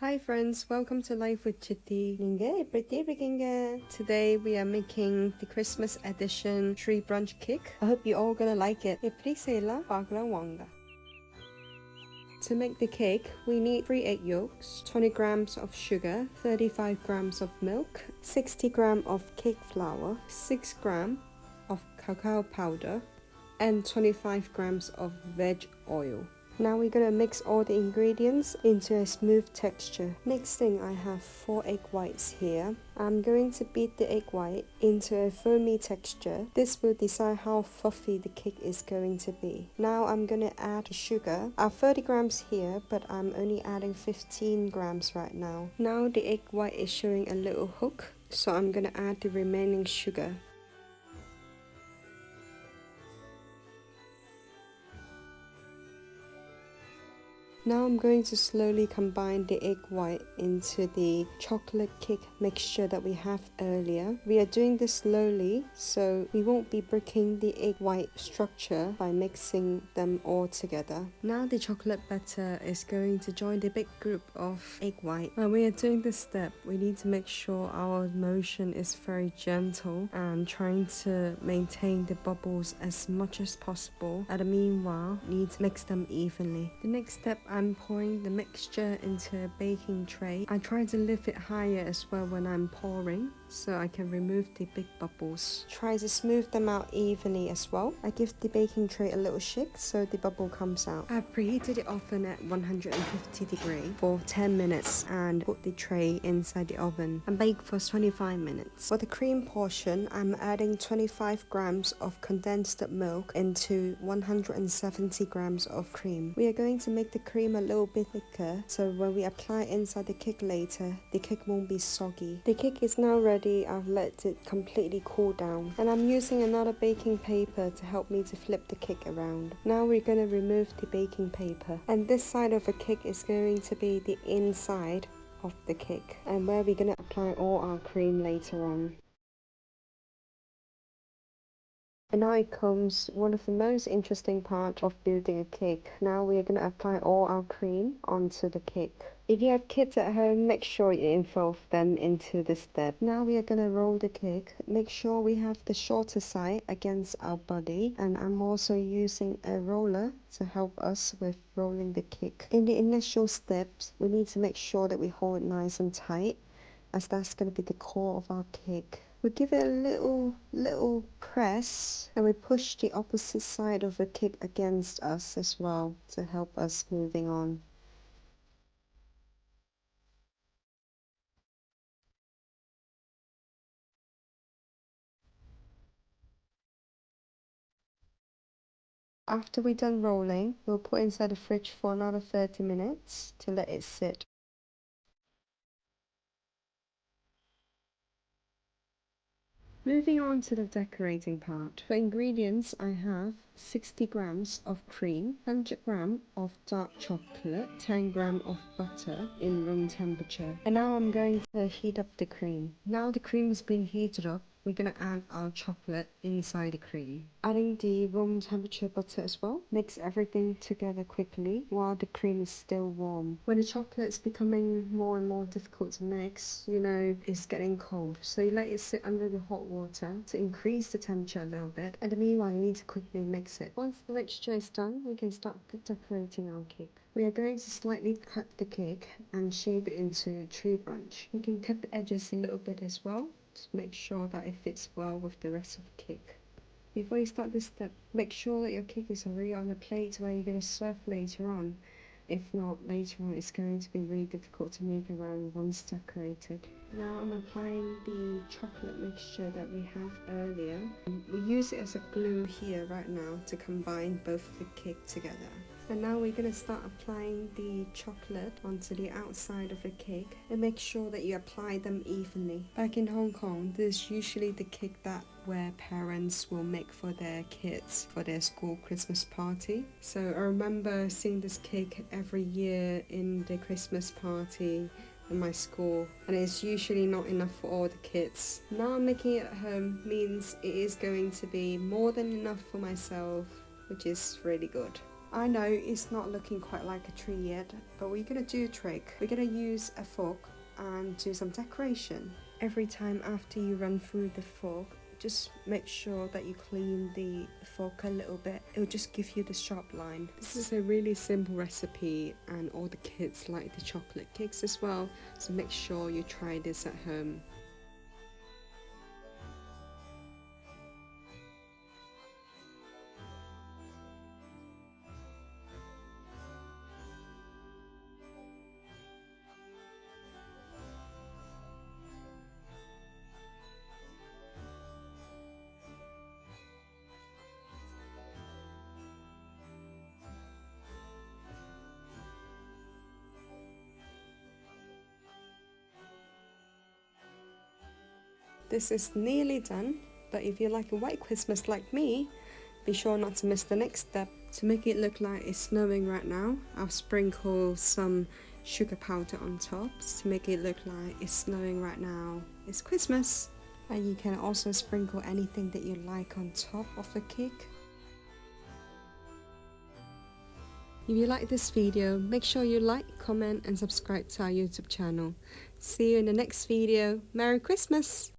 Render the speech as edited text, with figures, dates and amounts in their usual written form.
Hi friends, welcome to Life with Chitti. Today we are making the Christmas edition tree brunch cake. I hope you're all gonna like it. To make the cake, we need 3 egg yolks, 20 grams of sugar, 35 grams of milk, 60 grams of cake flour, 6 grams of cacao powder, and 25 grams of veg oil. Now we're gonna mix all the ingredients into a smooth texture. Next thing, I have 4 egg whites here. I'm going to beat the egg white into a foamy texture. This will decide how fluffy the cake is going to be. Now I'm gonna add sugar. I have 30 grams here, but I'm only adding 15 grams right now. Now the egg white is showing a little hook, so I'm gonna add the remaining sugar. Now I'm going to slowly combine the egg white into the chocolate cake mixture that we have earlier. We are doing this slowly so we won't be breaking the egg white structure by mixing them all together. Now the chocolate batter is going to join the big group of egg white. When we are doing this step, we need to make sure our motion is very gentle and trying to maintain the bubbles as much as possible. And meanwhile, need to mix them evenly. The next step, I'm pouring the mixture into a baking tray. I try to lift it higher as well when I'm pouring so I can remove the big bubbles. Try to smooth them out evenly as well. I give the baking tray a little shake so the bubble comes out. I've preheated the oven at 150 degrees for 10 minutes and put the tray inside the oven and bake for 25 minutes. For the cream portion, I'm adding 25 grams of condensed milk into 170 grams of cream. We are going to make the cream a little bit thicker so when we apply inside the cake later, the cake won't be soggy. The cake is now ready. I've let it completely cool down and I'm using another baking paper to help me to flip the cake around. Now we're going to remove the baking paper and this side of the cake is going to be the inside of the cake and where we're going to apply all our cream later on. And now it comes one of the most interesting parts of building a cake. Now we are going to apply all our cream onto the cake. If you have kids at home, make sure you involve them into this step. Now we are going to roll the cake. Make sure we have the shorter side against our body. And I'm also using a roller to help us with rolling the cake. In the initial steps, we need to make sure that we hold it nice and tight, as that's going to be the core of our cake. We give it a little press and we push the opposite side of the cake against us as well to help us moving on. After we're done rolling, we'll put it inside the fridge for another 30 minutes to let it sit. Moving on to the decorating part. For ingredients, I have 60 grams of cream, 100 grams of dark chocolate, 10 grams of butter in room temperature. And now I'm going to heat up the cream. Now the cream has been heated up, we're going to add our chocolate inside the cream. Adding the room temperature butter as well. Mix everything together quickly while the cream is still warm. When the chocolate is becoming more and more difficult to mix, you know it's getting cold. So you let it sit under the hot water to increase the temperature a little bit. And meanwhile, you need to quickly mix it. Once the mixture is done, we can start decorating our cake. We are going to slightly cut the cake and shape it into a tree branch. You can cut the edges a little bit as well to make sure that it fits well with the rest of the cake. Before you start this step, make sure that your cake is already on a plate where you're going to serve later on. If not, later on it's going to be really difficult to move around once decorated. Now I'm applying the chocolate mixture that we have earlier. We use it as a glue here right now to combine both the cake together. And now we're going to start applying the chocolate onto the outside of the cake and make sure that you apply them evenly. Back in Hong Kong, this is usually the cake that where parents will make for their kids for their school Christmas party. So I remember seeing this cake every year in the Christmas party in my school, and it's usually not enough for all the kids. Now making it at home means it is going to be more than enough for myself, which is really good. I know it's not looking quite like a tree yet, but we're gonna do a trick. We're gonna use a fork and do some decoration. Every time after you run through the fork, just make sure that you clean the fork a little bit. It will just give you the sharp line. This is a really simple recipe and all the kids like the chocolate cakes as well, so make sure you try this at home. This is nearly done, but if you like a white Christmas like me, be sure not to miss the next step. To make it look like it's snowing right now, I'll sprinkle some sugar powder on top to make it look like it's snowing right now. It's Christmas! And you can also sprinkle anything that you like on top of the cake. If you like this video, make sure you like, comment and subscribe to our YouTube channel. See you in the next video. Merry Christmas!